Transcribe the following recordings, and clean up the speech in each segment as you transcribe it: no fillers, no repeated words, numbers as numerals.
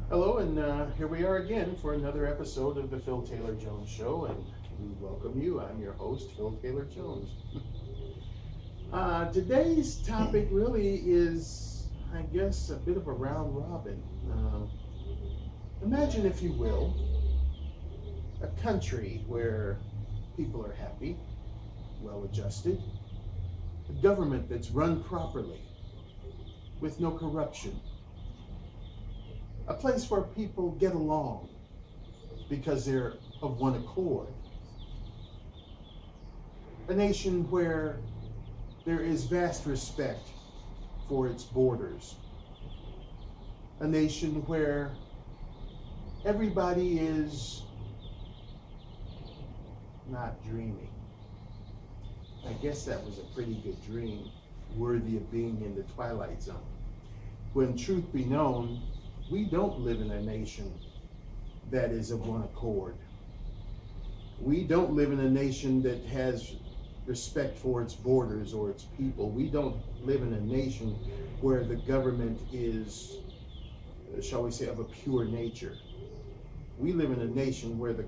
Hello, and here we are again for another episode of the Phil Taylor Jones Show, and we welcome you. I'm your host, Phil Taylor Jones. Today's topic really is, I guess, a bit of a round robin. Imagine, if you will, a country where people are happy, well adjusted, a government that's run properly, with no corruption, a place where people get along because they're of one accord, a nation where there is vast respect for its borders, a nation where everybody is not dreaming. I guess that was a pretty good dream, worthy of being in the Twilight Zone. When truth be known, we don't live in a nation that is of one accord. We don't live in a nation that has respect for its borders or its people. We don't live in a nation where the government is, shall we say, of a pure nature. We live in a nation where the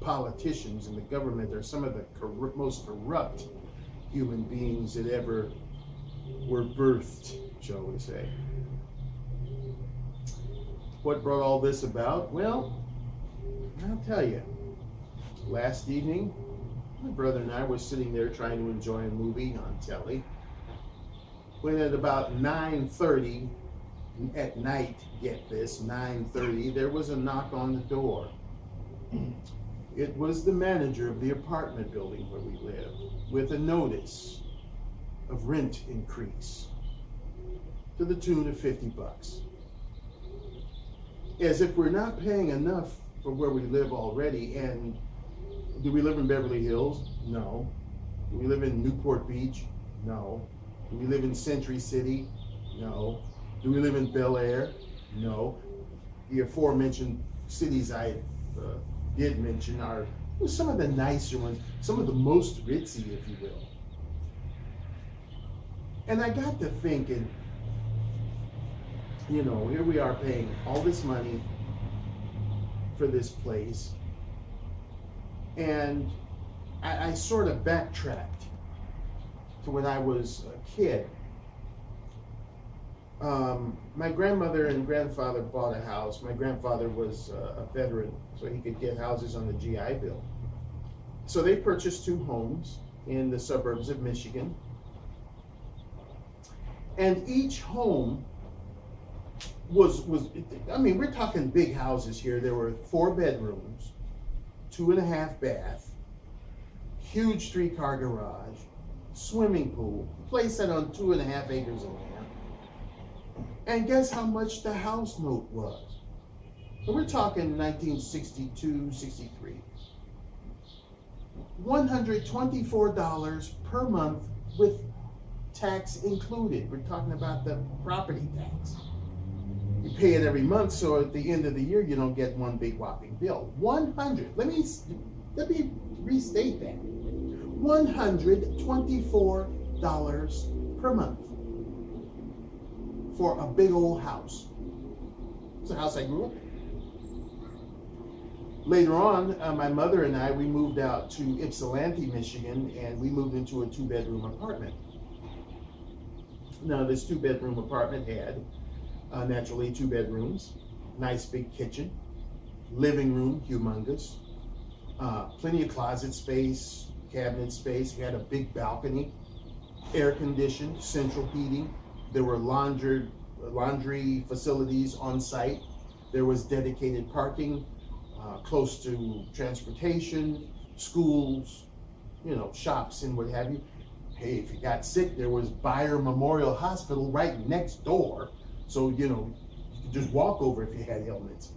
politicians and the government are some of the most corrupt human beings that ever were birthed, shall we say. What brought all this about? Well, I'll tell you. Last evening, my brother and I were sitting there trying to enjoy a movie on telly, when at about 9:30 at night, get this, 9:30, there was a knock on the door. It was the manager of the apartment building where we live, with a notice of rent increase to the tune of $50. As if we're not paying enough for where we live already. And do we live in Beverly Hills? No. Do we live in Newport Beach? No. Do we live in Century City? No. Do we live in Bel Air? No. The aforementioned cities I did mention are some of the nicer ones, some of the most ritzy, if you will. And I got to thinking, here we are paying all this money for this place. And I sort of backtracked to when I was a kid. My grandmother and grandfather bought a house. My grandfather was a veteran, so he could get houses on the GI Bill. So they purchased 2 homes in the suburbs of Michigan. And each home was we're talking big houses here. There were 4 bedrooms, 2.5 bath, huge 3-car garage, swimming pool, place set on 2.5 acres of land. And guess how much the house note was? And we're talking 1962, 63. $124 per month with tax included. We're talking about the property tax. You pay it every month, so at the end of the year, you don't get one big whopping bill. 100, let me restate that. $124 per month for a big old house. It's a house I grew up in. Later on, my mother and I, we moved out to Ypsilanti, Michigan, and we moved into a 2-bedroom apartment. Now, this 2-bedroom apartment had naturally 2 bedrooms, nice big kitchen, living room, humongous, plenty of closet space, cabinet space. We had a big balcony, air conditioned, central heating. There were laundry facilities on site. There was dedicated parking, close to transportation, schools, shops and what have you. Hey, if you got sick, there was Bayer Memorial Hospital right next door. So, you could just walk over if you had ailments.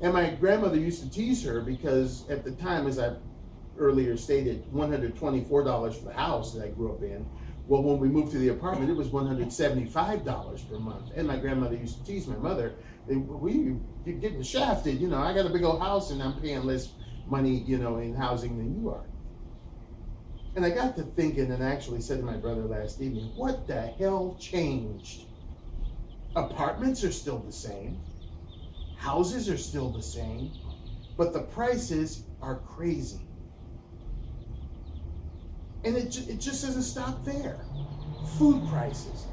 And my grandmother used to tease her because at the time, as I earlier stated, $124 for the house that I grew up in. Well, when we moved to the apartment, it was $175 per month. And my grandmother used to tease my mother, you're getting shafted. I got a big old house and I'm paying less money, in housing than you are. And I got to thinking and actually said to my brother last evening, what the hell changed Apartments are still the same. Houses are still the same. But the prices are crazy. And it just doesn't stop there. Food prices.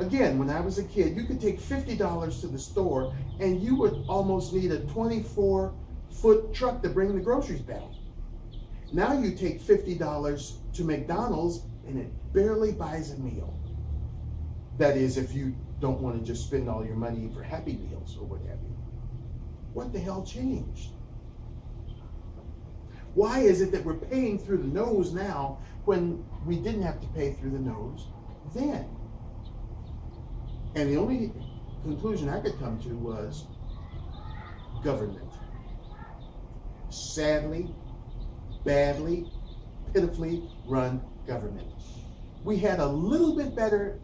Again, when I was a kid, you could take $50 to the store and you would almost need a 24-foot truck to bring the groceries back. Now you take $50 to McDonald's and it barely buys a meal. That is, if you don't want to just spend all your money for Happy Meals or what have you. What the hell changed? Why is it that we're paying through the nose now when we didn't have to pay through the nose then? And the only conclusion I could come to was government. Sadly, badly, pitifully run government. We had a little bit better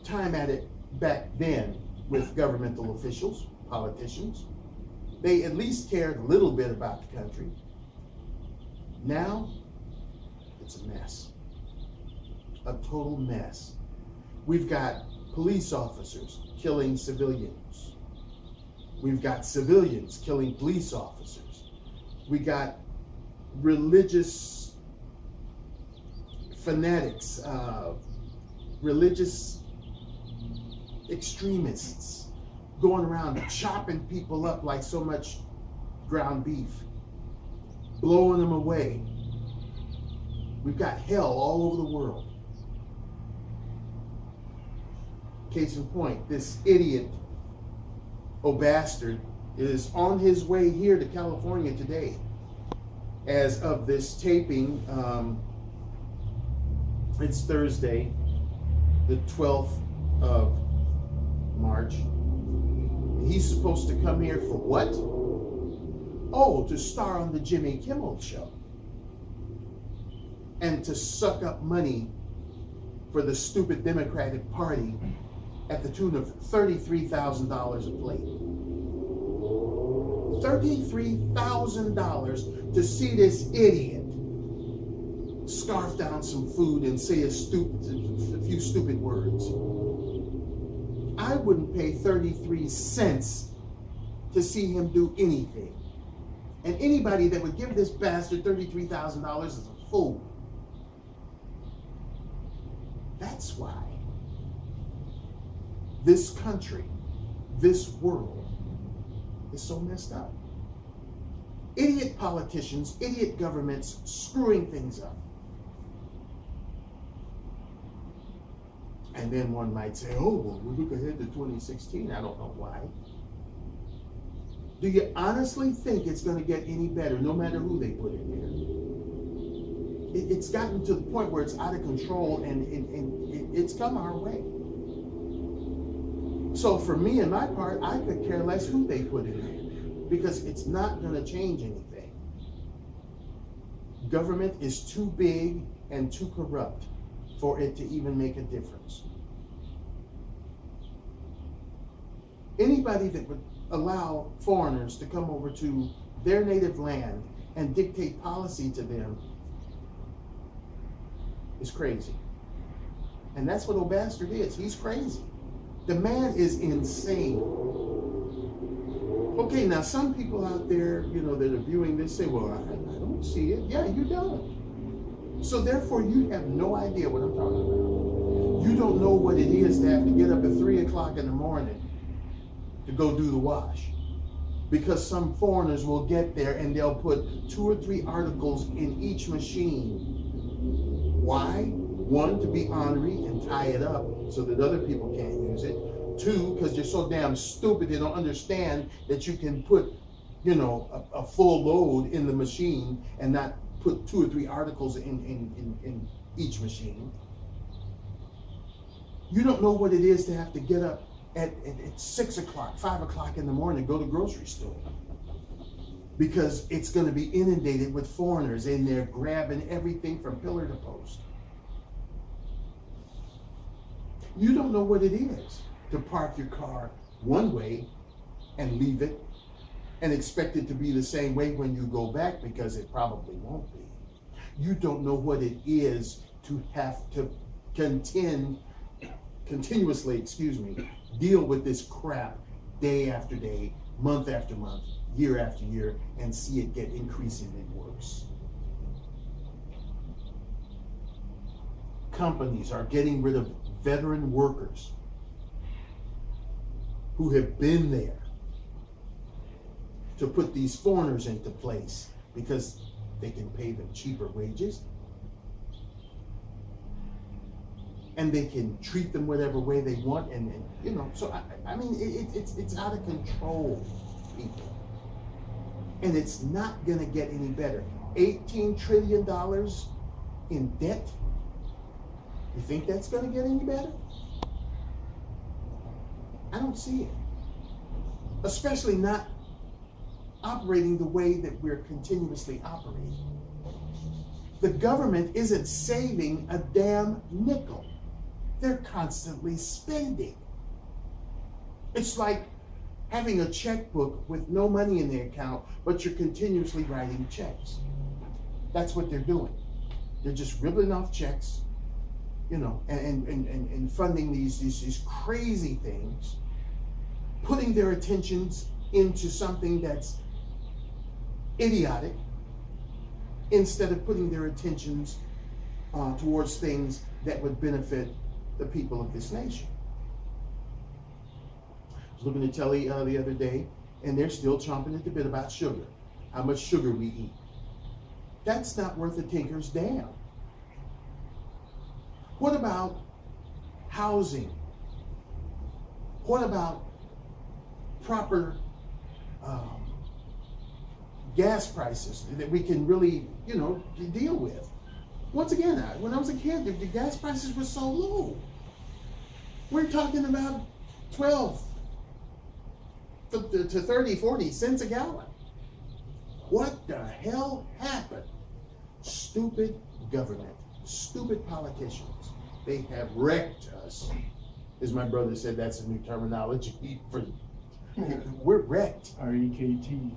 time at it back then with governmental officials, politicians. They at least cared a little bit about the country. Now, it's a mess. A total mess. We've got police officers killing civilians. We've got civilians killing police officers. We got religious fanatics, religious extremists going around chopping people up like so much ground beef, blowing them away. We've got hell all over the world. Case in point, this idiot, O'Bastard, is on his way here to California today. As of this taping, it's Thursday, the 12th of March. He's supposed to come here for what? Oh, to star on the Jimmy Kimmel Show. And to suck up money for the stupid Democratic Party at the tune of $33,000 a plate. $33,000 to see this idiot scarf down some food and say a few stupid words. I wouldn't pay 33 cents to see him do anything. And anybody that would give this bastard $33,000 is a fool. That's why this country, this world is so messed up. Idiot politicians, idiot governments screwing things up. And then one might say, oh, well, we look ahead to 2016. I don't know why. Do you honestly think it's going to get any better, no matter who they put in there? It's gotten to the point where it's out of control, and it's come our way. So for me and my part, I could care less who they put in there, because it's not going to change anything. Government is too big and too corrupt for it to even make a difference. Anybody that would allow foreigners to come over to their native land and dictate policy to them is crazy. And that's what O'Bastard is. He's crazy. The man is insane. Okay, now some people out there, that are viewing this say, well, I don't see it. Yeah, you don't. So therefore, you have no idea what I'm talking about. You don't know what it is to have to get up at 3 o'clock in the morning to go do the wash. Because some foreigners will get there and they'll put 2 or 3 articles in each machine. Why? 1, to be ornery and tie it up so that other people can't use it. 2, because you're so damn stupid they don't understand that you can put, a full load in the machine and not put 2 or 3 articles in each machine. You don't know what it is to have to get up at 6 o'clock, 5 o'clock in the morning, go to the grocery store. Because it's going to be inundated with foreigners in there grabbing everything from pillar to post. You don't know what it is to park your car one way and leave it and expect it to be the same way when you go back, because it probably won't be. You don't know what it is to have to contend continuously, deal with this crap day after day, month after month, year after year, and see it get increasingly worse. Companies are getting rid of veteran workers who have been there to put these foreigners into place because they can pay them cheaper wages and they can treat them whatever way they want, and so I mean it's out of control, people, and it's not gonna get any better. $18 trillion in debt. You think that's gonna get any better? I don't see it. Especially not operating the way that we're continuously operating. The government isn't saving a damn nickel. They're constantly spending. It's like having a checkbook with no money in the account, but you're continuously writing checks. That's what they're doing. They're just ripping off checks, and funding these crazy things, putting their attentions into something that's idiotic instead of putting their attentions towards things that would benefit the people of this nation. I was looking at telly the other day, and they're still chomping at the bit about sugar, how much sugar we eat. That's not worth a tinker's damn. What about housing? What about proper gas prices that we can really, deal with? Once again, when I was a kid, the gas prices were so low. We're talking about 12 to 30, 40 cents a gallon. What the hell happened? Stupid government, stupid politicians. They have wrecked us. As my brother said, that's a new terminology for we're wrecked. R-E-K-T.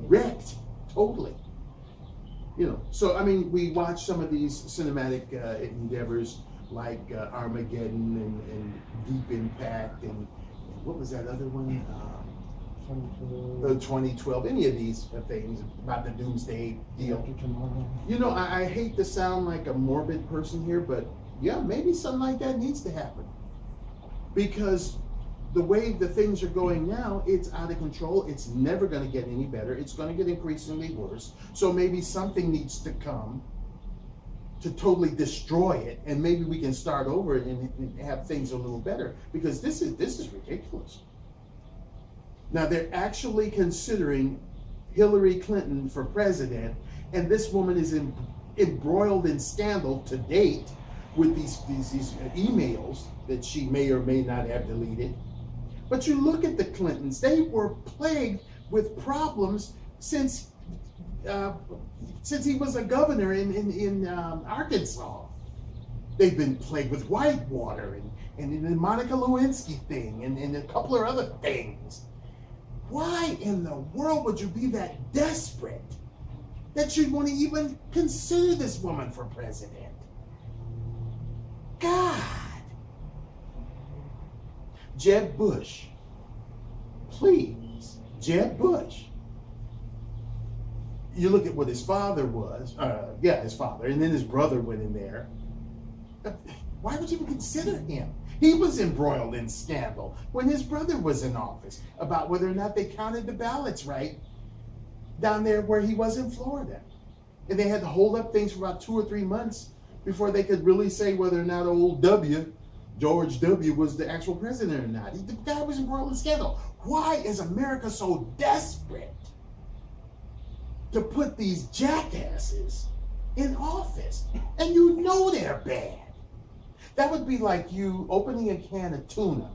Wrecked, totally. So I mean, we watch some of these cinematic endeavors like Armageddon and Deep Impact and what was that other one? 2012. Any of these things about the doomsday deal. I hate to sound like a morbid person here, but yeah, maybe something like that needs to happen. Because the way the things are going now, it's out of control. It's never going to get any better. It's going to get increasingly worse. So maybe something needs to come to totally destroy it, and maybe we can start over and have things a little better. Because this is ridiculous. Now they're actually considering Hillary Clinton for president, and this woman is embroiled in scandal to date with these emails that she may or may not have deleted. But you look at the Clintons; they were plagued with problems since he was a governor in Arkansas. They've been plagued with Whitewater and the Monica Lewinsky thing and a couple of other things. Why in the world would you be that desperate that you'd want to even consider this woman for president? God. Jeb Bush. Please. Jeb Bush. You look at what his father was. His father. And then his brother went in there. Why would you even consider him? He was embroiled in scandal when his brother was in office about whether or not they counted the ballots right down there where he was in Florida. And they had to hold up things for about 2 or 3 months before they could really say whether or not old George W. was the actual president or not. The guy was embroiled in scandal. Why is America so desperate to put these jackasses in office? And you know they're bad. That would be like you opening a can of tuna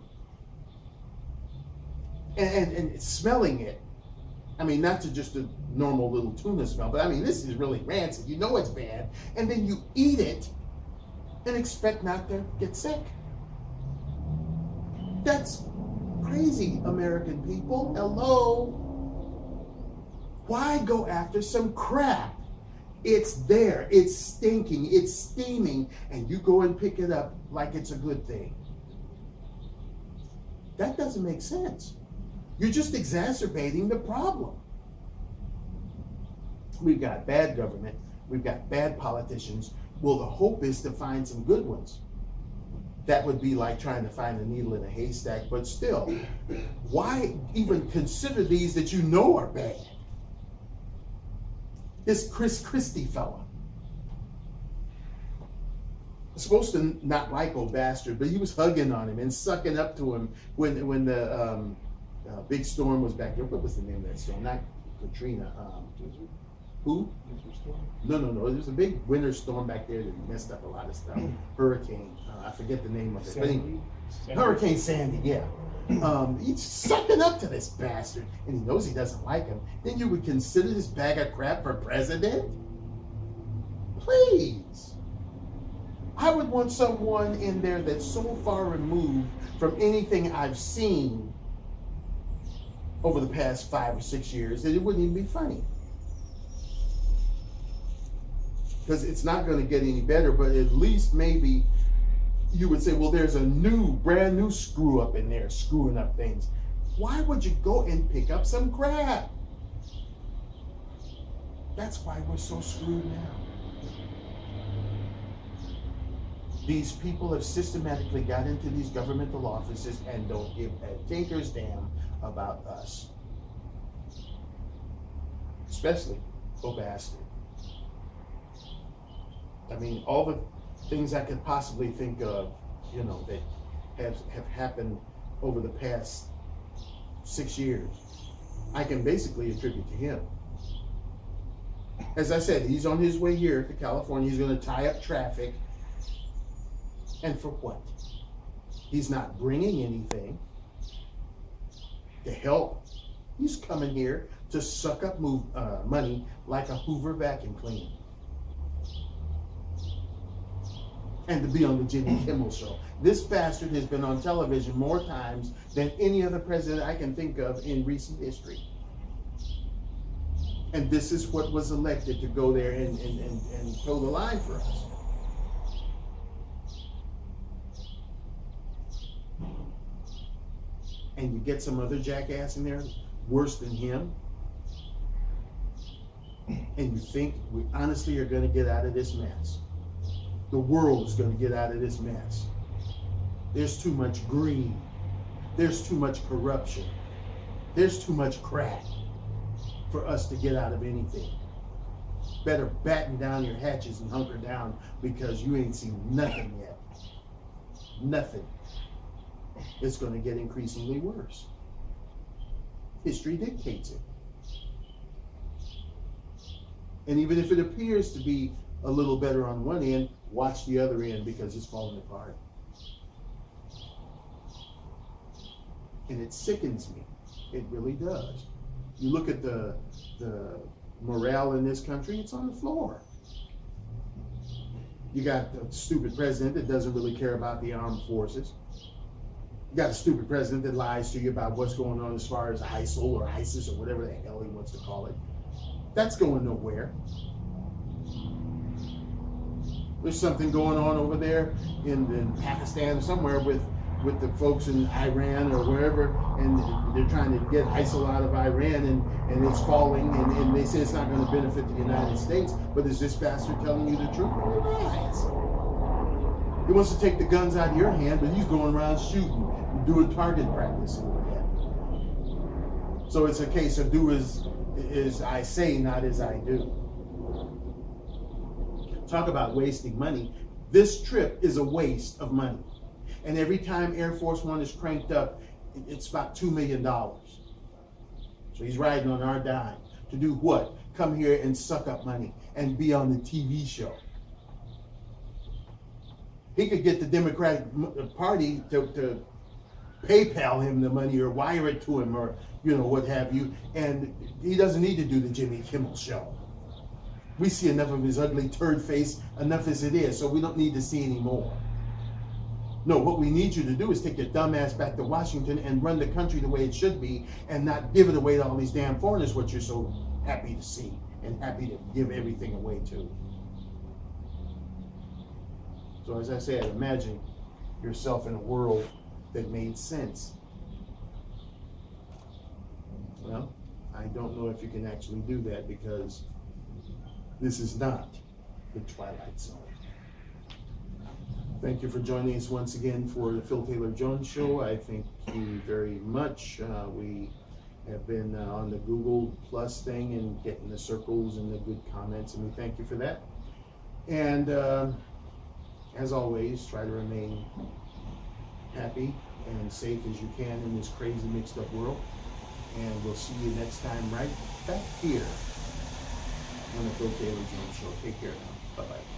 and smelling it. I mean, not to just a normal little tuna smell, but I mean, this is really rancid. You know it's bad. And then you eat it and expect not to get sick. That's crazy, American people. Hello? Why go after some crap? It's there, it's stinking, it's steaming, and you go and pick it up like it's a good thing. That doesn't make sense. You're just exacerbating the problem. We've got bad government. We've got bad politicians. Well, the hope is to find some good ones. That would be like trying to find a needle in a haystack, but still, why even consider these that you know are bad? This Chris Christie fella. Supposed to not like old bastard, but he was hugging on him and sucking up to him when the big storm was back there. What was the name of that storm? Not Katrina. Who? No. There was a big winter storm back there that messed up a lot of stuff. Hurricane. I forget the name of it. Sandy. Hurricane Sandy, yeah. He's sucking up to this bastard, and he knows he doesn't like him. Then you would consider this bag of crap for president? Please. I would want someone in there that's so far removed from anything I've seen over the past 5 or 6 years that it wouldn't even be funny. Because it's not going to get any better, but at least maybe you would say, well, there's a brand new screw up in there, screwing up things. Why would you go and pick up some crap? That's why we're so screwed now. These people have systematically got into these governmental offices and don't give a tinker's damn about us. Especially Bastard. I mean, all the things I could possibly think of, that have happened over the past 6 years, I can basically attribute to him. As I said, he's on his way here to California. He's going to tie up traffic. And for what? He's not bringing anything to help. He's coming here to suck up money like a Hoover vacuum cleaner. And to be on the Jimmy Kimmel Show. This bastard has been on television more times than any other president I can think of in recent history. And this is what was elected to go there and toe the line for us. And you get some other jackass in there worse than him, and you think we honestly are going to get out of this mess. The world is going to get out of this mess. There's too much greed. There's too much corruption. There's too much crap for us to get out of anything. Better batten down your hatches and hunker down, because you ain't seen nothing yet. Nothing. It's going to get increasingly worse. History dictates it. And even if it appears to be a little better on one end, watch the other end, because it's falling apart. And it sickens me. It really does. You look at the morale in this country, it's on the floor. You got a stupid president that doesn't really care about the armed forces. You got a stupid president that lies to you about what's going on as far as ISIL or ISIS or whatever the hell he wants to call it. That's going nowhere. There's something going on over there in Pakistan or somewhere with the folks in Iran or wherever, and they're trying to get ISIL out of Iran, and it's falling, and they say it's not going to benefit the United States. But is this bastard telling you the truth? Lies. He wants to take the guns out of your hand, but he's going around shooting, doing target practice and what have you. So it's a case of do as I say, not as I do. Talk about wasting money. This trip is a waste of money. And every time Air Force One is cranked up, it's about $2 million. So he's riding on our dime. To do what? Come here and suck up money and be on the TV show. He could get the Democratic Party to PayPal him the money or wire it to him or, what have you. And he doesn't need to do the Jimmy Kimmel Show. We see enough of his ugly turd face, enough as it is, so we don't need to see any more. No, what we need you to do is take your dumb ass back to Washington and run the country the way it should be, and not give it away to all these damn foreigners, what you're so happy to see and happy to give everything away to. So as I said, imagine yourself in a world that made sense Well, I don't know if you can actually do that because this is not the Twilight Zone. Thank you for joining us once again for the Phil Taylor Jones Show. I thank you very much. We have been on the Google Plus thing and getting the circles and the good comments, and we thank you for that. And as always, try to remain happy and safe as you can in this crazy mixed up world. And we'll see you next time right back here on the Phil Taylor Jones Show. Take care now. Bye-bye.